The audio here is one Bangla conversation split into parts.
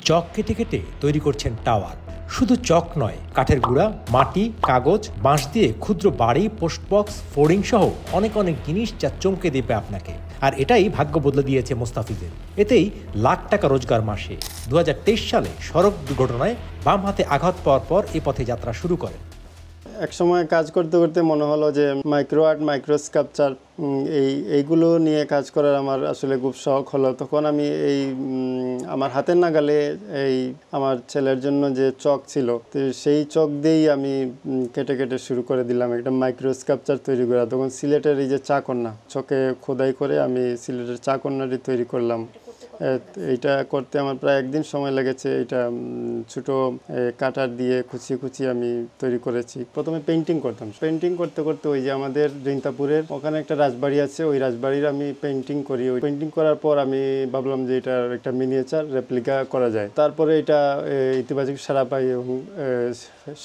চক কেটে কেটে তৈরি করছেন টাওয়ার। শুধু চক নয়, কাঠের গুঁড়া, মাটি, কাগজ, বাঁশ দিয়ে ক্ষুদ্র বাড়ি, পোস্টবক্স, ফোর্ডিং সহ অনেক জিনিস যা চমকে দেবে আপনাকে। আর এটাই ভাগ্য বদলে দিয়েছে মোস্তাফিজের। এতেই লাখ টাকা রোজগার মাসে। 2023 সালে সড়ক দুর্ঘটনায় বাম হাতে আঘাত পাওয়ার পর এ পথে যাত্রা শুরু করেন। এক সময় কাজ করতে করতে মনে হলো যে মাইক্রো আর্ট, মাইক্রো স্কাল্পচার এইগুলো নিয়ে কাজ করার আমার আসলে খুব শখ হলো। তখন আমি আমার হাতের নাগালে আমার ছেলের জন্য যে চক ছিল, তো সেই চক দিয়েই আমি কেটে কেটে শুরু করে দিলাম একটা মাইক্রো স্কাল্পচার তৈরি করা। তখন সিলেটের এই যে চাকন্যা, চকে খোদাই করে আমি সিলেটের চাকন্যাটি তৈরি করলাম। এইটা করতে আমার প্রায় একদিন সময় লেগেছে। এটা ছোটো কাটার দিয়ে খুঁচিয়ে আমি তৈরি করেছি। প্রথমে পেন্টিং করতাম। পেন্টিং করতে করতে ওই যে আমাদের জৈন্তাপুরের ওখানে একটা রাজবাড়ি আছে, ওই রাজবাড়ির আমি পেন্টিং করি। ওই পেন্টিং করার পর আমি ভাবলাম যে এটার একটা মিনিয়েচার রেপ্লিকা করা যায়। তারপরে এটা ইতিবাচক সাড়া পাই এবং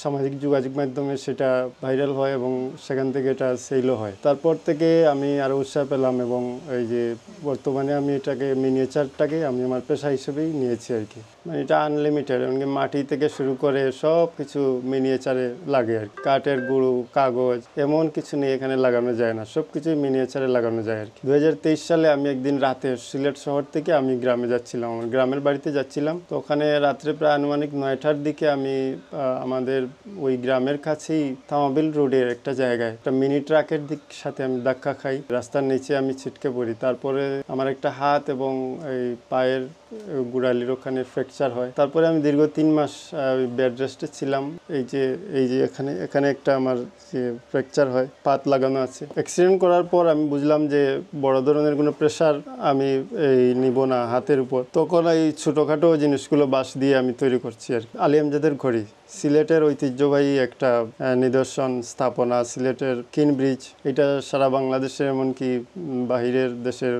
সামাজিক যোগাযোগ মাধ্যমে সেটা ভাইরাল হয় এবং সেখান থেকে এটা সেলও হয়। তারপর থেকে আমি আরও উৎসাহ পেলাম এবং এই যে বর্তমানে আমি এটাকে মিনিয়েচারটাকে আমি আমার পেশা হিসেবেই নিয়েছি আর কি। মানে এটা আনলিমিটেড, এমনকি মাটি থেকে শুরু করে সব কিছু মিনিয়েচারে লাগে আর কি। কাঠের গুঁড়ো, কাগজ এমন কিছু নিয়ে এখানে লাগানো যায় না, সব কিছুই মিনিয়েচারে লাগানো যায় আর কি। 2023 সালে আমি একদিন রাতে সিলেট শহর থেকে আমি গ্রামে যাচ্ছিলাম, আমার গ্রামের বাড়িতে যাচ্ছিলাম। তো ওখানে রাত্রে প্রায় আনুমানিক 9টার দিকে আমি আমাদের ওই গ্রামের কাছেই থামাবিল রোডের একটা জায়গায় একটা মিনি ট্রাকের সাথে আমি ধাক্কা খাই। রাস্তার নিচে আমি ছিটকে পড়ি। তারপরে আমার একটা হাত এবং এই পায়ের গোড়ালির ওখানে ফ্র্যাকচার হয়। তারপরে আমি দীর্ঘ 3 মাস বেড রেস্টে ছিলাম। এই যে এখানে একটা আমার যে ফ্র্যাকচার হয়, পাত লাগানো আছে। অ্যাক্সিডেন্ট করার পর আমি বুঝলাম যে বড় ধরনের কোনো প্রেশার আমি নিব না হাতের উপর। তখন এই ছোটোখাটো জিনিসগুলো বাঁশ দিয়ে আমি তৈরি করছি আর কি। আলী আমজাদের ঘড়ি সিলেটের ঐতিহ্যবাহী একটা নিদর্শন স্থাপনা। সিলেটের কিন ব্রিজ, এটা সারা বাংলাদেশের এমনকি বাহিরের দেশের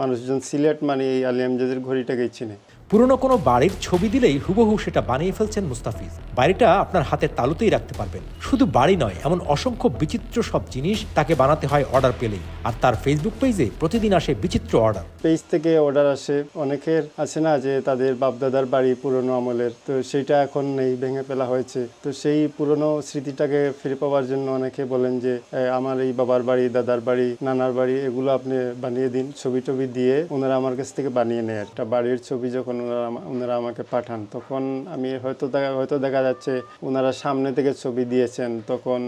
মানুষজন সিলেট মানে এই আলী আমজাদের ঘড়িটাকেই চিনে। পুরনো কোনো বাড়ির ছবি দিলেই হুবহু সেটা বানিয়ে ফেলছেন মুস্তাফিজ। বাড়িটা আপনার হাতের তালুতেই রাখতে পারবেন। শুধু বাড়ি নয়, এমন অসংখ্য বিচিত্র সব জিনিস তাকে বানাতে হয় অর্ডার পেলেই। আর তার ফেসবুক পেজে প্রতিদিন আসে বিচিত্র অর্ডার। পেজ থেকে অর্ডার আসে। অনেকের আছে না যে তাদের বাপদাদার বাড়ি পুরনো আমলের, তো সেইটা এখন নেই, ভেঙে ফেলা হয়েছে। তো সেই পুরনো স্মৃতিটাকে ফিরে পাওয়ার জন্য অনেকে বলেন যে আমার এই বাবার বাড়ি, দাদার বাড়ি, নানার বাড়ি এগুলো আপনি বানিয়ে দিন। ছবি টবি দিয়ে ওনারা আমার কাছ থেকে বানিয়ে নেয়। একটা বাড়ির ছবি যখন ওনারা আমাকে পাঠান, তখন আমি হয়তো দেখা যাচ্ছে ওনারা সামনে থেকে ছবি দিয়েছেন, তখন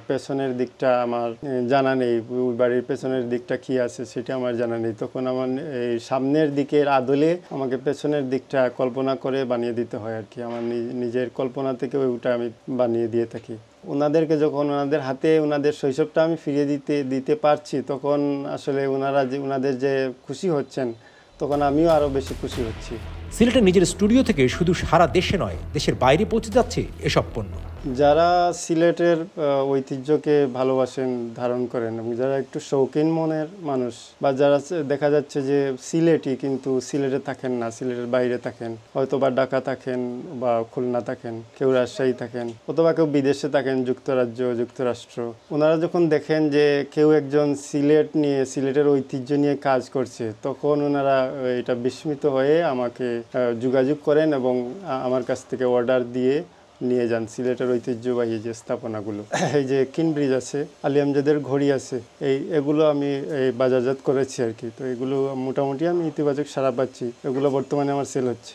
পেছনের দিকটা আমার জানা নেই, ওই বাড়ির পেছনের দিকটা কি আছে সেটা আমার জানা নেই। তখন আমার এই সামনের দিকের আদলে আমাকে পেছনের দিকটা কল্পনা করে বানিয়ে দিতে হয় আর কি। আমার নিজের কল্পনা থেকে ওইটা আমি বানিয়ে দিয়ে থাকি। ওনাদেরকে যখন ওনাদের হাতে ওনাদের শৈশবটা আমি ফিরিয়ে দিতে পারছি, তখন আসলে ওনাদের যে খুশি হচ্ছেন, তখন আমিও আরও বেশি খুশি হচ্ছি। সিলেটের নিজের স্টুডিও থেকে শুধু সারা দেশে নয়, দেশের বাইরে পৌঁছে যাচ্ছে এসব পণ্য। যারা সিলেটের ঐতিহ্যকে ভালোবাসেন, ধারণ করেন এবং যারা একটু শৌখিন মনের মানুষ, বা যারা দেখা যাচ্ছে যে সিলেটই কিন্তু সিলেটে থাকেন না, সিলেটের বাইরে থাকেন, হয়তো বা ঢাকা থাকেন বা খুলনা থাকেন, কেউ রাজশাহী থাকেন, অথবা কেউ বিদেশে থাকেন, যুক্তরাজ্য, যুক্তরাষ্ট্র। ওনারা যখন দেখেন যে কেউ একজন সিলেটের ঐতিহ্য নিয়ে কাজ করছে, তখন ওনারা এটা বিস্মিত হয়ে আমাকে যোগাযোগ করেন এবং আমার কাছ থেকে অর্ডার দিয়ে নিয়ে যান সিলেটের ঐতিহ্যবাহী যে স্থাপনাগুলো। এই যে কিন ব্রিজ আছে, আলী আমজাদের ঘড়ি আছে, এগুলো আমি বাজারজাত করেছি আর কি। তো এগুলো মোটামুটি আমি ইতিবাচক সাড়া পাচ্ছি, এগুলো বর্তমানে আমার সেল হচ্ছে।